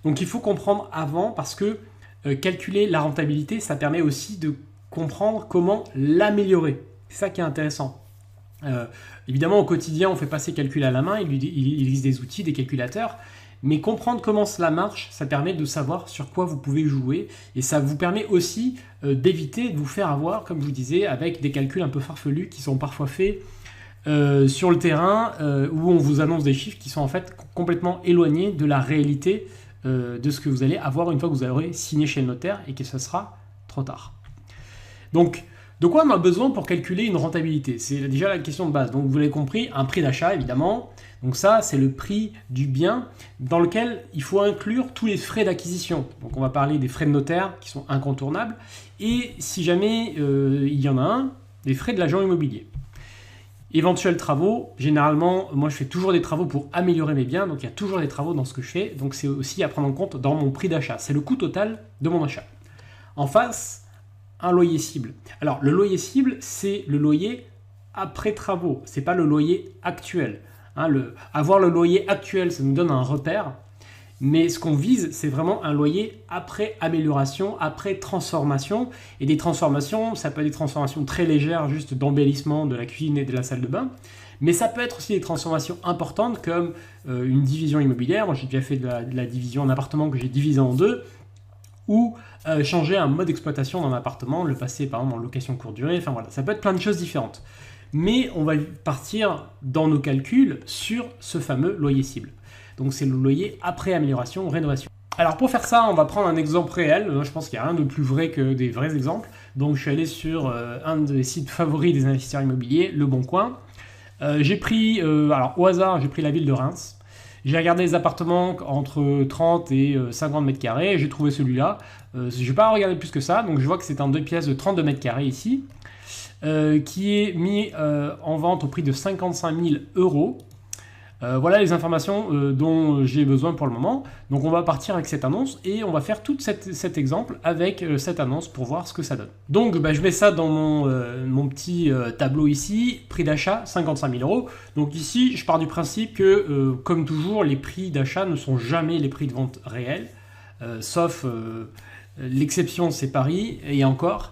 Donc il faut comprendre avant parce que calculer la rentabilité, ça permet aussi de comprendre comment l'améliorer. C'est ça qui est intéressant. Évidemment, au quotidien, on fait pas ces calculs à la main, il existe des outils, des calculateurs, mais comprendre comment cela marche, ça permet de savoir sur quoi vous pouvez jouer, et ça vous permet aussi d'éviter de vous faire avoir, comme je vous disais, avec des calculs un peu farfelus qui sont parfois faits sur le terrain, où on vous annonce des chiffres qui sont en fait complètement éloignés de la réalité de ce que vous allez avoir une fois que vous aurez signé chez le notaire et que ce sera trop tard. Donc, de quoi on a besoin pour calculer une rentabilité? C'est déjà la question de base. Donc, vous l'avez compris, un prix d'achat, évidemment. Donc ça, c'est le prix du bien dans lequel il faut inclure tous les frais d'acquisition. Donc, on va parler des frais de notaire qui sont incontournables. Et si jamais il y en a un, des frais de l'agent immobilier. Éventuels travaux, généralement, moi je fais toujours des travaux pour améliorer mes biens, donc il y a toujours des travaux dans ce que je fais, donc c'est aussi à prendre en compte dans mon prix d'achat. C'est le coût total de mon achat. En face, un loyer cible. Alors le loyer cible, c'est le loyer après travaux, c'est pas le loyer actuel. Avoir le loyer actuel, ça nous donne un repère, mais ce qu'on vise, c'est vraiment un loyer après amélioration, après transformation. Et des transformations, ça peut être des transformations très légères, juste d'embellissement de la cuisine et de la salle de bain. Mais ça peut être aussi des transformations importantes comme une division immobilière. Moi, j'ai déjà fait de la division en appartement que j'ai divisé en deux. Ou changer un mode d'exploitation d'un appartement, le passer par exemple en location courte durée. Enfin voilà, ça peut être plein de choses différentes. Mais on va partir dans nos calculs sur ce fameux loyer cible. Donc c'est le loyer après amélioration ou rénovation. Alors pour faire ça, on va prendre un exemple réel. Je pense qu'il n'y a rien de plus vrai que des vrais exemples. Donc je suis allé sur un des sites favoris des investisseurs immobiliers, Le Bon Coin. J'ai pris, alors au hasard, j'ai pris la ville de Reims. J'ai regardé les appartements entre 30 et 50 mètres carrés. J'ai trouvé celui-là. Je ne vais pas regarder plus que ça. Donc je vois que c'est un 2 pièces de 32 mètres carrés ici. Qui est mis en vente au prix de 55 000 euros. Voilà les informations dont j'ai besoin pour le moment. Donc on va partir avec cette annonce et on va faire tout cet exemple avec cette annonce pour voir ce que ça donne. Donc je mets ça dans mon petit tableau ici, prix d'achat 55 000 euros. Donc ici je pars du principe que comme toujours les prix d'achat ne sont jamais les prix de vente réels, sauf l'exception c'est Paris et encore.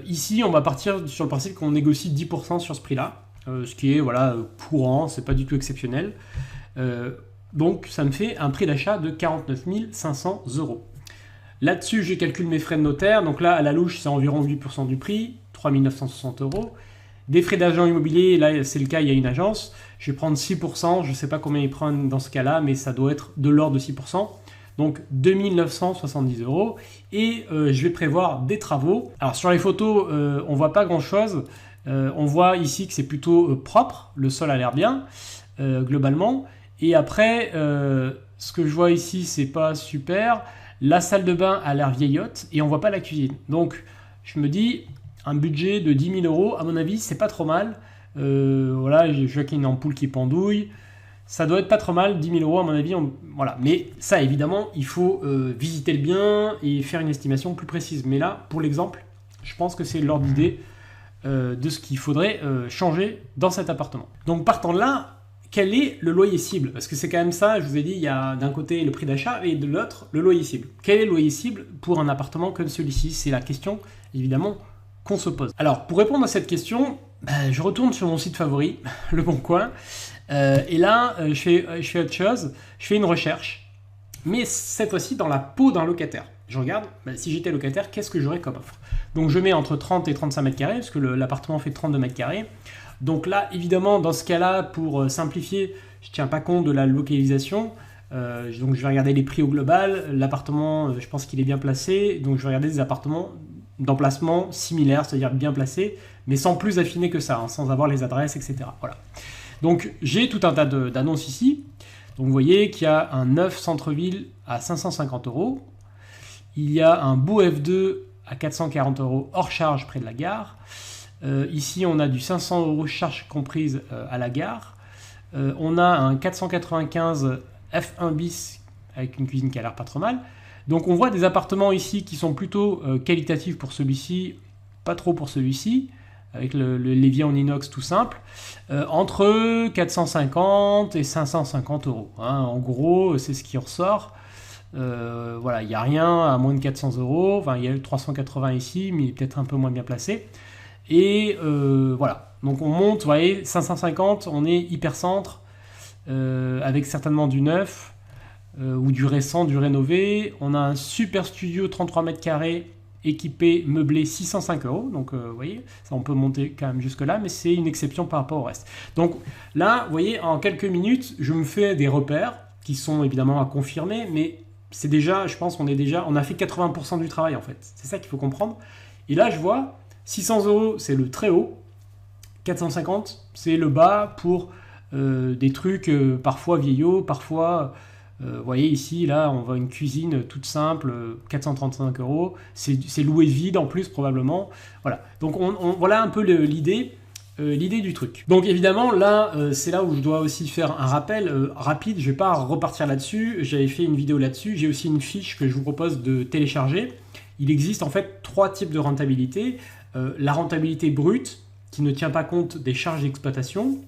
Ici on va partir sur le principe qu'on négocie 10% sur ce prix-là. Ce qui est courant, c'est pas du tout exceptionnel. Donc ça me fait un prix d'achat de 49 500 euros. Là-dessus, je calcule mes frais de notaire. Donc là, à la louche, c'est environ 8% du prix, 3 960 euros. Des frais d'agent immobilier, là c'est le cas, il y a une agence. Je vais prendre 6%, je ne sais pas combien ils prennent dans ce cas-là, mais ça doit être de l'ordre de 6%. Donc 2 970 euros. Et je vais prévoir des travaux. Alors sur les photos, on ne voit pas grand-chose. On voit ici que c'est plutôt propre, le sol a l'air bien, globalement. Et après, ce que je vois ici, c'est pas super. La salle de bain a l'air vieillotte et on voit pas la cuisine. Donc, je me dis, un budget de 10 000 euros, à mon avis, c'est pas trop mal. Voilà, je vois qu'il y a une ampoule qui pendouille. Ça doit être pas trop mal, 10 000 euros, à mon avis. Voilà. Mais ça, évidemment, il faut visiter le bien et faire une estimation plus précise. Mais là, pour l'exemple, je pense que c'est l'ordre d'idée de ce qu'il faudrait changer dans cet appartement. Donc partant de là, quel est le loyer cible? Parce que c'est quand même ça, je vous ai dit, il y a d'un côté le prix d'achat et de l'autre le loyer cible. Quel est le loyer cible pour un appartement comme celui-ci? C'est la question évidemment qu'on se pose. Alors pour répondre à cette question, je retourne sur mon site favori, Le Bon Coin, et là je fais autre chose, je fais une recherche, mais cette fois-ci dans la peau d'un locataire. Je regarde, si j'étais locataire, qu'est-ce que j'aurais comme offre? Donc je mets entre 30 et 35 mètres carrés, parce que l'appartement fait 32 mètres carrés. Donc là, évidemment, dans ce cas-là, pour simplifier, je ne tiens pas compte de la localisation. Donc je vais regarder les prix au global. L'appartement, je pense qu'il est bien placé. Donc je vais regarder des appartements d'emplacement similaires, c'est-à-dire bien placés, mais sans plus affiner que ça, sans avoir les adresses, etc. Voilà. Donc j'ai tout un tas d'annonces ici. Donc vous voyez qu'il y a un neuf centre-ville à 550 euros. Il y a un beau F2 à 440 euros hors charge près de la gare. Ici, on a du 500 euros charge comprise à la gare. On a un 495 F1 bis avec une cuisine qui a l'air pas trop mal. Donc on voit des appartements ici qui sont plutôt qualitatifs pour celui-ci, pas trop pour celui-ci, avec l'évier en inox tout simple, entre 450 et 550 euros. En gros, c'est ce qui ressort. Voilà, il n'y a rien à moins de 400 euros. Enfin, il y a le 380 ici, mais il est peut-être un peu moins bien placé. Et voilà, donc on monte, vous voyez, 550, on est hyper centre, avec certainement du neuf, ou du récent, du rénové. On a un super studio 33 mètres carrés, équipé, meublé, 605 euros. Donc vous voyez, ça on peut monter quand même jusque là, mais c'est une exception par rapport au reste. Donc là, vous voyez, en quelques minutes, je me fais des repères, qui sont évidemment à confirmer, mais c'est déjà, je pense qu'on on a fait 80% du travail en fait. C'est ça qu'il faut comprendre. Et là, je vois, 600 euros, c'est le très haut. 450, c'est le bas pour des trucs parfois vieillots, parfois, vous voyez ici, là, on voit une cuisine toute simple, 435 euros. C'est loué vide en plus, probablement. Voilà. Donc, voilà un peu l'idée du truc. Donc, évidemment, là, c'est là où je dois aussi faire un rappel rapide. Je ne vais pas repartir là-dessus. J'avais fait une vidéo là-dessus. J'ai aussi une fiche que je vous propose de télécharger. Il existe en fait 3 types de rentabilité. La rentabilité brute, qui ne tient pas compte des charges d'exploitation,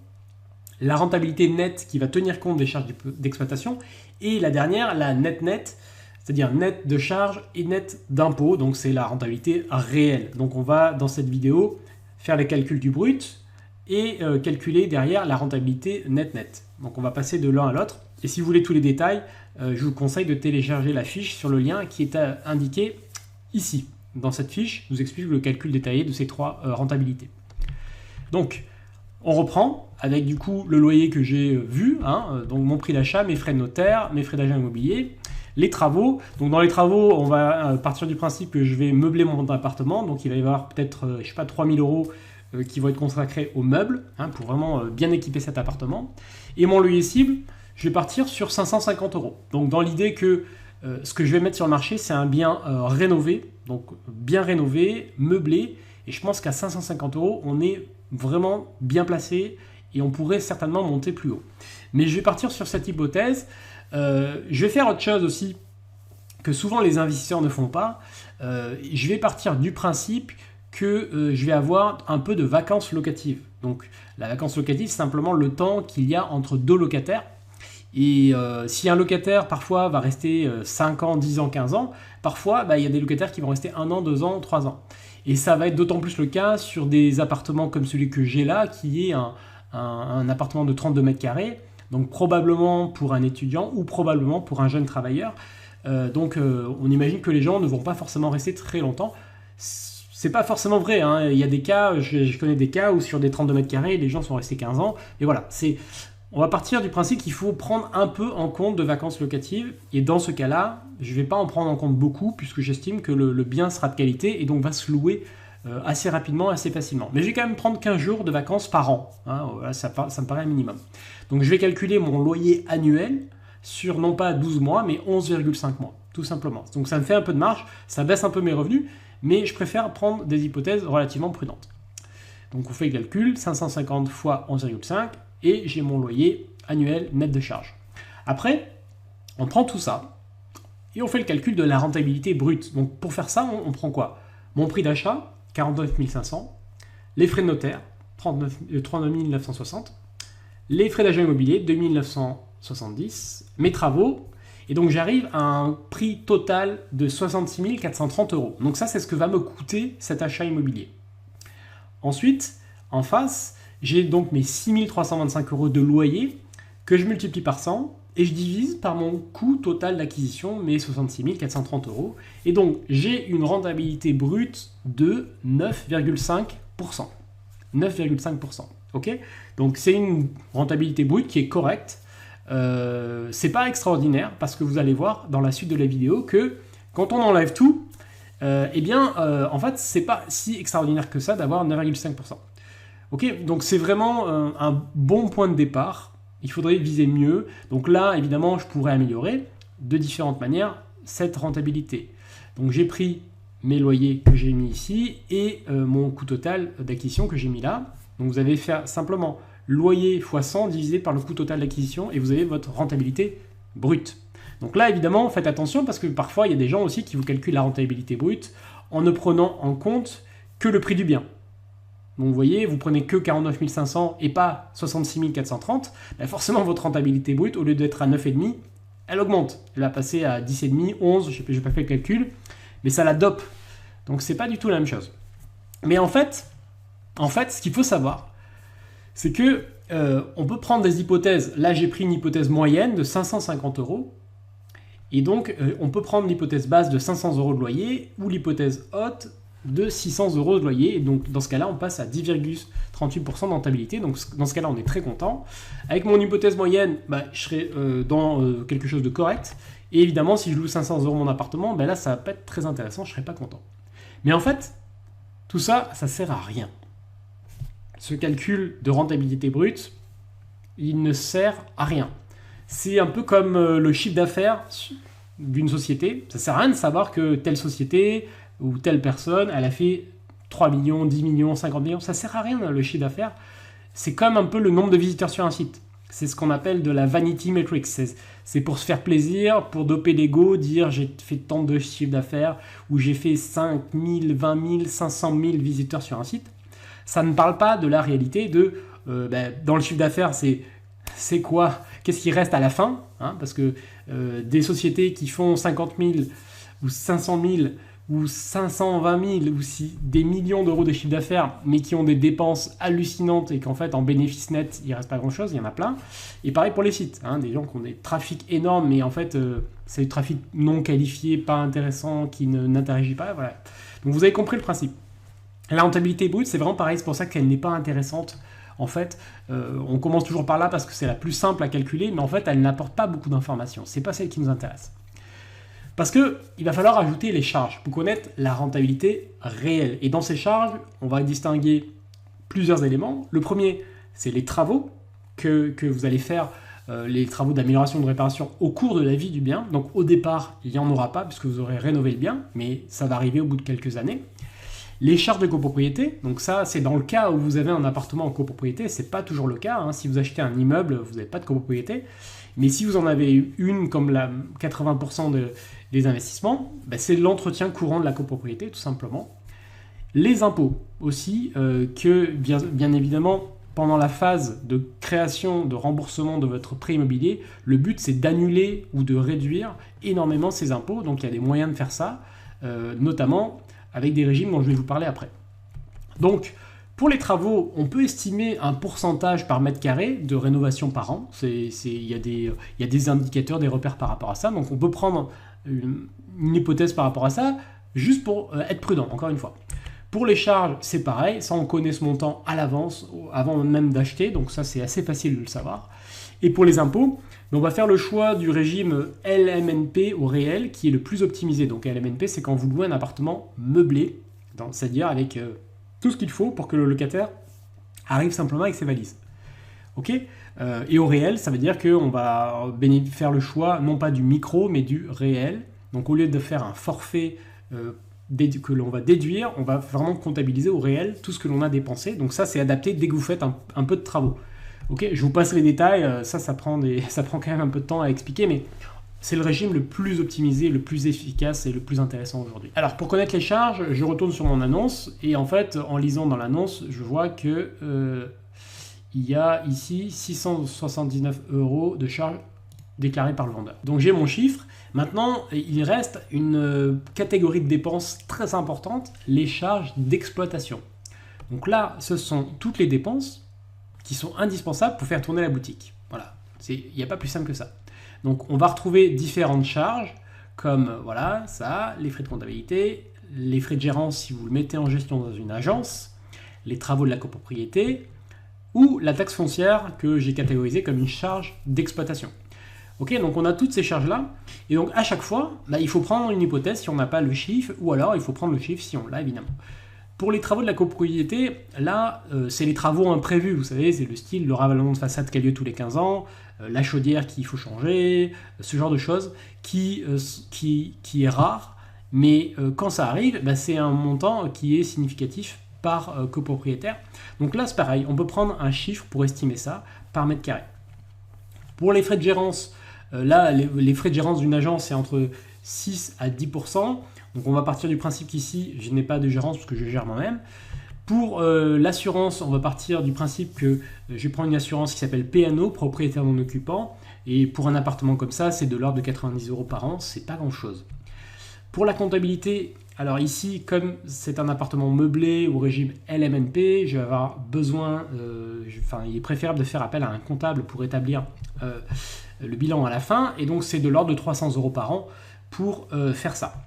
la rentabilité nette qui va tenir compte des charges d'exploitation, et la dernière, la net, c'est-à-dire net de charges et net d'impôts, donc c'est la rentabilité réelle. Donc on va, dans cette vidéo, faire les calculs du brut et calculer derrière la rentabilité net. Donc on va passer de l'un à l'autre, et si vous voulez tous les détails, je vous conseille de télécharger la fiche sur le lien qui est indiqué ici. Dans cette fiche, je vous explique le calcul détaillé de ces 3 rentabilités. Donc, on reprend avec du coup le loyer que j'ai vu, donc mon prix d'achat, mes frais de notaire, mes frais d'agent immobilier, les travaux. Donc dans les travaux, on va partir du principe que je vais meubler mon appartement, donc il va y avoir peut-être, je sais pas, 3000 euros qui vont être consacrés aux meubles, pour vraiment bien équiper cet appartement. Et mon loyer cible, je vais partir sur 550 euros. Donc dans l'idée que ce que je vais mettre sur le marché, c'est un bien rénové, donc bien rénové, meublé, et je pense qu'à 550 euros, on est vraiment bien placé et on pourrait certainement monter plus haut. Mais je vais partir sur cette hypothèse. Je vais faire autre chose aussi que souvent les investisseurs ne font pas. Je vais partir du principe que je vais avoir un peu de vacances locatives. Donc la vacance locative, c'est simplement le temps qu'il y a entre 2 locataires. Et si un locataire parfois va rester 5 ans, 10 ans, 15 ans, parfois il y a des locataires qui vont rester 1 an, 2 ans, 3 ans. Et ça va être d'autant plus le cas sur des appartements comme celui que j'ai là, qui est un appartement de 32 mètres carrés, donc probablement pour un étudiant ou probablement pour un jeune travailleur. Donc on imagine que les gens ne vont pas forcément rester très longtemps. C'est pas forcément vrai, il y a des cas, je connais des cas où sur des 32 mètres carrés, les gens sont restés 15 ans. Et voilà, on va partir du principe qu'il faut prendre un peu en compte de vacances locatives. Et dans ce cas-là, je ne vais pas en prendre en compte beaucoup puisque j'estime que le bien sera de qualité et donc va se louer assez rapidement, assez facilement. Mais je vais quand même prendre 15 jours de vacances par an. Voilà, ça me paraît un minimum. Donc je vais calculer mon loyer annuel sur non pas 12 mois, mais 11,5 mois, tout simplement. Donc ça me fait un peu de marge, ça baisse un peu mes revenus, mais je préfère prendre des hypothèses relativement prudentes. Donc on fait le calcul, 550 fois 11,5, et j'ai mon loyer annuel net de charge. Après, on prend tout ça et on fait le calcul de la rentabilité brute. Donc pour faire ça, on prend quoi? Mon prix d'achat, 49 500, les frais de notaire, 39 960, les frais d'agent immobilier, 2 970, mes travaux, et donc j'arrive à un prix total de 66 430 euros. Donc ça, c'est ce que va me coûter cet achat immobilier. Ensuite, en face, j'ai donc mes 6 325 euros de loyer que je multiplie par 100 et je divise par mon coût total d'acquisition, mes 66 430 euros. Et donc, j'ai une rentabilité brute de 9,5%. 9,5%. Ok? Donc, c'est une rentabilité brute qui est correcte. C'est pas extraordinaire parce que vous allez voir dans la suite de la vidéo que quand on enlève tout, en fait, c'est pas si extraordinaire que ça d'avoir 9,5%. Ok, donc c'est vraiment un bon point de départ. Il faudrait viser mieux. Donc là, évidemment, je pourrais améliorer de différentes manières cette rentabilité. Donc j'ai pris mes loyers que j'ai mis ici et mon coût total d'acquisition que j'ai mis là. Donc vous allez faire simplement loyer x 100 divisé par le coût total d'acquisition et vous avez votre rentabilité brute. Donc là, évidemment, faites attention parce que parfois, il y a des gens aussi qui vous calculent la rentabilité brute en ne prenant en compte que le prix du bien. Donc vous voyez, vous prenez que 49 500 et pas 66 430, forcément votre rentabilité brute, au lieu d'être à 9,5, elle augmente. Elle va passer à 10,5, 11, je n'ai pas fait le calcul, mais ça la dope. Donc c'est pas du tout la même chose. Mais en fait, ce qu'il faut savoir, c'est que on peut prendre des hypothèses. Là, j'ai pris une hypothèse moyenne de 550 €. Et donc, on peut prendre l'hypothèse basse de 500 € de loyer ou l'hypothèse haute de 600 € de loyer. Et donc, dans ce cas-là, on passe à 10,38% de rentabilité. Donc, dans ce cas-là, on est très content. Avec mon hypothèse moyenne, je serai dans quelque chose de correct. Et évidemment, si je loue 500 € mon appartement, là, ça va pas être très intéressant. Je serai pas content. Mais en fait, tout ça, ça sert à rien. Ce calcul de rentabilité brute, il ne sert à rien. C'est un peu comme le chiffre d'affaires d'une société. Ça ne sert à rien de savoir que telle société ou telle personne, elle a fait 3 millions, 10 millions, 50 millions. Ça ne sert à rien, le chiffre d'affaires. C'est comme un peu le nombre de visiteurs sur un site. C'est ce qu'on appelle de la vanity metrics. C'est pour se faire plaisir, pour doper l'ego, dire j'ai fait tant de chiffre d'affaires ou j'ai fait 5 000, 20 000, 500 000 visiteurs sur un site. Ça ne parle pas de la réalité de dans le chiffre d'affaires, c'est quoi? Qu'est-ce qui reste à la fin, hein? Parce que des sociétés qui font 50 000 ou 500 000 ou 520 000 ou des millions d'euros de chiffre d'affaires, mais qui ont des dépenses hallucinantes et qu'en fait en bénéfice net il ne reste pas grand-chose, il y en a plein. Et pareil pour les sites, hein, des gens qui ont des trafics énormes, mais en fait c'est du trafic non qualifié, pas intéressant, qui n'interagit pas. Voilà. Donc vous avez compris le principe. La rentabilité brute, c'est vraiment pareil, c'est pour ça qu'elle n'est pas intéressante. En fait, on commence toujours par là parce que c'est la plus simple à calculer, mais en fait, elle n'apporte pas beaucoup d'informations. C'est pas celle qui nous intéresse. Parce qu'il va falloir ajouter les charges pour connaître la rentabilité réelle. Et dans ces charges, on va distinguer plusieurs éléments. Le premier, c'est les travaux que vous allez faire, les travaux d'amélioration de réparation au cours de la vie du bien. Donc au départ, il n'y en aura pas puisque vous aurez rénové le bien, mais ça va arriver au bout de quelques années. Les charges de copropriété, donc ça c'est dans le cas où vous avez un appartement en copropriété, c'est pas toujours le cas, hein. Si vous achetez un immeuble, vous n'avez pas de copropriété, mais si vous en avez une comme la 80% des investissements, c'est l'entretien courant de la copropriété tout simplement. Les impôts aussi, que bien évidemment pendant la phase de création, de remboursement de votre prêt immobilier, le but c'est d'annuler ou de réduire énormément ces impôts, donc il y a des moyens de faire ça, notamment avec des régimes dont je vais vous parler après. Donc, pour les travaux, on peut estimer un pourcentage par mètre carré de rénovation par an. Il y a des indicateurs, des repères par rapport à ça. Donc, on peut prendre une hypothèse par rapport à ça, juste pour être prudent, encore une fois. Pour les charges, c'est pareil. Ça, on connaît ce montant à l'avance, avant même d'acheter. Donc, ça, c'est assez facile de le savoir. Et pour les impôts, on va faire le choix du régime LMNP au réel qui est le plus optimisé. Donc LMNP, c'est quand vous louez un appartement meublé, c'est-à-dire avec tout ce qu'il faut pour que le locataire arrive simplement avec ses valises. Ok ? Et au réel, ça veut dire qu'on va faire le choix non pas du micro, mais du réel. Donc au lieu de faire un forfait que l'on va déduire, on va vraiment comptabiliser au réel tout ce que l'on a dépensé. Donc ça, c'est adapté dès que vous faites un peu de travaux. Ok, je vous passe les détails, ça prend quand même un peu de temps à expliquer, mais c'est le régime le plus optimisé, le plus efficace et le plus intéressant aujourd'hui. Alors pour connaître les charges, je retourne sur mon annonce, et en fait, en lisant dans l'annonce, je vois que il y a ici 679 € de charges déclarées par le vendeur. Donc j'ai mon chiffre. Maintenant, il reste une catégorie de dépenses très importante, les charges d'exploitation. Donc là, ce sont toutes les dépenses qui sont indispensables pour faire tourner la boutique. Voilà, il n'y a pas plus simple que ça. Donc on va retrouver différentes charges, comme voilà, ça, les frais de comptabilité, les frais de gérance si vous le mettez en gestion dans une agence, les travaux de la copropriété, ou la taxe foncière que j'ai catégorisée comme une charge d'exploitation. Ok, donc on a toutes ces charges-là, et donc à chaque fois, il faut prendre une hypothèse si on n'a pas le chiffre, ou alors il faut prendre le chiffre si on l'a évidemment. Pour les travaux de la copropriété, là, c'est les travaux imprévus, vous savez, c'est le style, le ravalement de façade qui a lieu tous les 15 ans, la chaudière qu'il faut changer, ce genre de choses qui est rare, mais quand ça arrive, c'est un montant qui est significatif par copropriétaire. Donc là, c'est pareil, on peut prendre un chiffre pour estimer ça par mètre carré. Pour les frais de gérance, là, les frais de gérance d'une agence, c'est entre 6 à 10%. Donc on va partir du principe qu'ici, je n'ai pas de gérance parce que je gère moi-même. Pour l'assurance, on va partir du principe que je prends une assurance qui s'appelle P&O, propriétaire non occupant, Et pour un appartement comme ça, c'est de l'ordre de 90 € par an, c'est pas grand-chose. Pour la comptabilité, alors ici, comme c'est un appartement meublé au régime LMNP, je vais avoir besoin, il est préférable de faire appel à un comptable pour établir le bilan à la fin, et donc c'est de l'ordre de 300 € par an pour faire ça.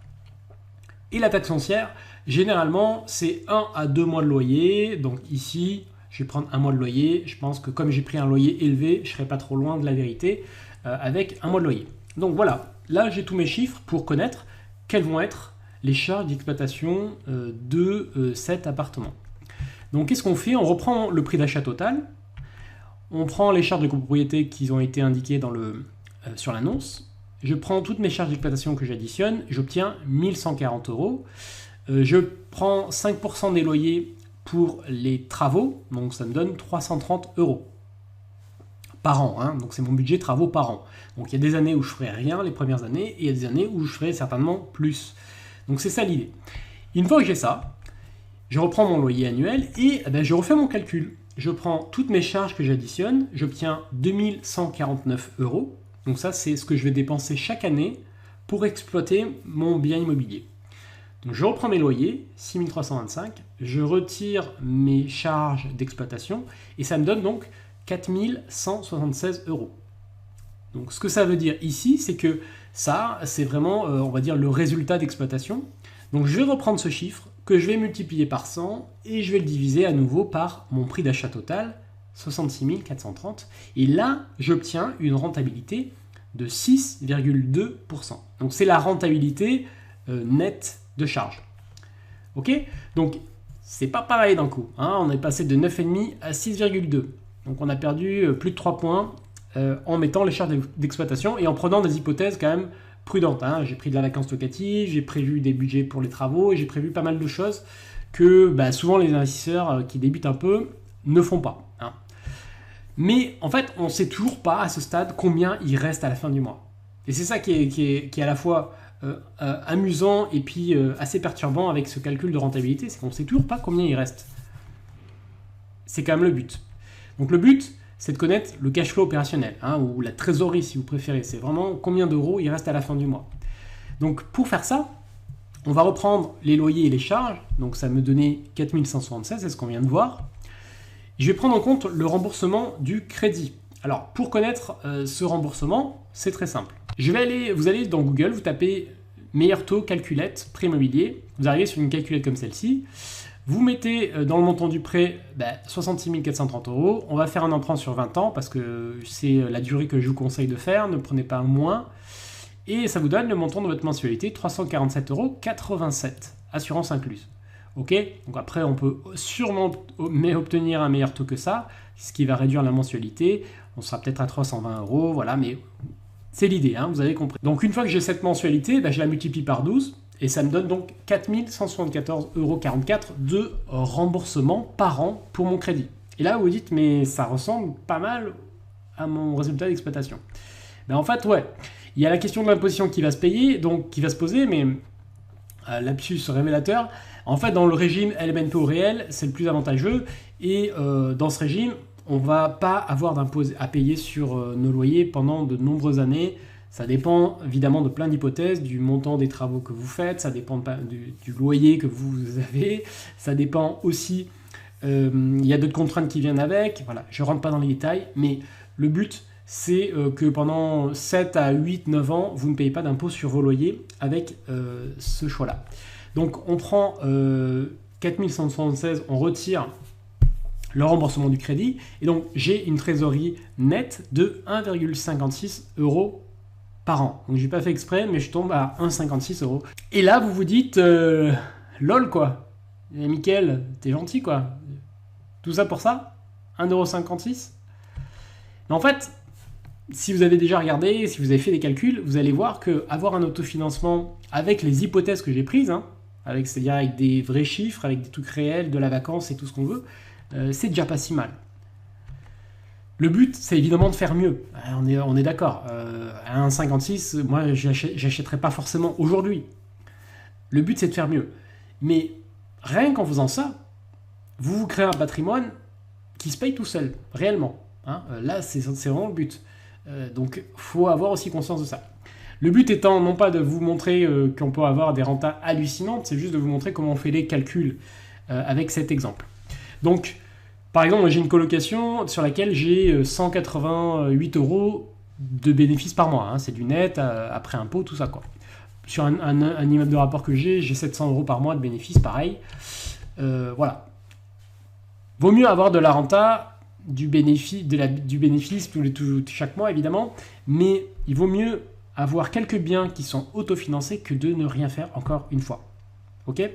Et la taxe foncière, généralement, c'est 1 à 2 mois de loyer, donc ici, je vais prendre un mois de loyer, je pense que comme j'ai pris un loyer élevé, je ne serai pas trop loin de la vérité, avec un mois de loyer. Donc voilà, là j'ai tous mes chiffres pour connaître quelles vont être les charges d'exploitation de cet appartement. Donc qu'est-ce qu'on fait? On reprend le prix d'achat total, on prend les charges de copropriété qui ont été indiquées sur l'annonce, je prends toutes mes charges d'exploitation que j'additionne, j'obtiens 1140 €. Je prends 5% des loyers pour les travaux, donc ça me donne 330 € par an, hein. Donc c'est mon budget travaux par an. Donc il y a des années où je ferai rien les premières années, et il y a des années où je ferai certainement plus. Donc c'est ça l'idée. Une fois que j'ai ça, je reprends mon loyer annuel et je refais mon calcul. Je prends toutes mes charges que j'additionne, j'obtiens 2149 €. Donc ça c'est ce que je vais dépenser chaque année pour exploiter mon bien immobilier. Donc je reprends mes loyers, 6325, je retire mes charges d'exploitation et ça me donne donc 4176 €. Donc ce que ça veut dire ici, c'est que ça, c'est vraiment, on va dire, le résultat d'exploitation. Donc je vais reprendre ce chiffre que je vais multiplier par 100 et je vais le diviser à nouveau par mon prix d'achat total, 66 430. Et là, j'obtiens une rentabilité de 6,2%. Donc c'est la rentabilité nette de charge. Ok? Donc c'est pas pareil d'un coup, hein. On est passé de 9,5 à 6,2. Donc on a perdu plus de 3 points en mettant les charges d'exploitation et en prenant des hypothèses quand même prudentes, hein. J'ai pris de la vacance locative, j'ai prévu des budgets pour les travaux et j'ai prévu pas mal de choses que souvent les investisseurs qui débutent un peu ne font pas, hein. Mais en fait, on ne sait toujours pas à ce stade combien il reste à la fin du mois. Et c'est ça qui est à la fois amusant et puis assez perturbant avec ce calcul de rentabilité, c'est qu'on ne sait toujours pas combien il reste. C'est quand même le but. Donc le but, c'est de connaître le cash flow opérationnel, hein, ou la trésorerie si vous préférez. C'est vraiment combien d'euros il reste à la fin du mois. Donc pour faire ça, on va reprendre les loyers et les charges. Donc ça me donnait 4176, c'est ce qu'on vient de voir. Je vais prendre en compte le remboursement du crédit. Alors pour connaître ce remboursement, c'est très simple. Vous allez dans Google, vous tapez meilleur taux calculette prêt immobilier. Vous arrivez sur une calculette comme celle-ci. Vous mettez dans le montant du prêt 66 430 €. On va faire un emprunt sur 20 ans parce que c'est la durée que je vous conseille de faire. Ne prenez pas moins. Et ça vous donne le montant de votre mensualité, 347,87 €, assurance incluse. Ok? Donc après, on peut sûrement obtenir un meilleur taux que ça, ce qui va réduire la mensualité. On sera peut-être à 320 €, voilà, mais c'est l'idée, hein, vous avez compris. Donc une fois que j'ai cette mensualité, je la multiplie par 12. Et ça me donne donc 4174,44 € de remboursement par an pour mon crédit. Et là, vous vous dites, mais ça ressemble pas mal à mon résultat d'exploitation. En fait, ouais, il y a la question de l'imposition qui va se payer, donc qui va se poser, mais lapsus révélateur. En fait, dans le régime LMNP au réel, c'est le plus avantageux. Et dans ce régime, on ne va pas avoir d'impôt à payer sur nos loyers pendant de nombreuses années. Ça dépend évidemment de plein d'hypothèses, du montant des travaux que vous faites, ça dépend du loyer que vous avez, ça dépend aussi, il y a d'autres contraintes qui viennent avec, voilà, je ne rentre pas dans les détails, mais le but c'est que pendant 7 à 8, 9 ans, vous ne payez pas d'impôt sur vos loyers avec ce choix-là. Donc on prend 4176, on retire le remboursement du crédit, et donc j'ai une trésorerie nette de 1,56 € par an. Donc j'ai pas fait exprès, mais je tombe à 1,56 €. Et là, vous vous dites, lol quoi. Et Mickaël, t'es gentil quoi. Tout ça pour ça 1,56 €. Mais en fait, si vous avez déjà regardé, si vous avez fait des calculs, vous allez voir que avoir un autofinancement avec les hypothèses que j'ai prises, hein, c'est-à-dire avec des vrais chiffres, avec des trucs réels, de la vacance et tout ce qu'on veut, c'est déjà pas si mal. Le but, c'est évidemment de faire mieux. On est d'accord. À 1,56, moi, j'achèterais pas forcément aujourd'hui. Le but, c'est de faire mieux. Mais rien qu'en faisant ça, vous créez un patrimoine qui se paye tout seul, réellement, hein. Là, c'est vraiment le but. Donc, faut avoir aussi conscience de ça. Le but étant non pas de vous montrer qu'on peut avoir des rentas hallucinantes, c'est juste de vous montrer comment on fait les calculs avec cet exemple. Donc, par exemple, j'ai une colocation sur laquelle j'ai 188 euros de bénéfices par mois. Hein. C'est du net, après impôt, tout ça, quoi. Sur un immeuble de rapport que j'ai 700 euros par mois de bénéfices, pareil. Voilà. Vaut mieux avoir de la renta, du bénéfice chaque mois, évidemment, mais il vaut mieux avoir quelques biens qui sont autofinancés que de ne rien faire encore une fois. Ok ?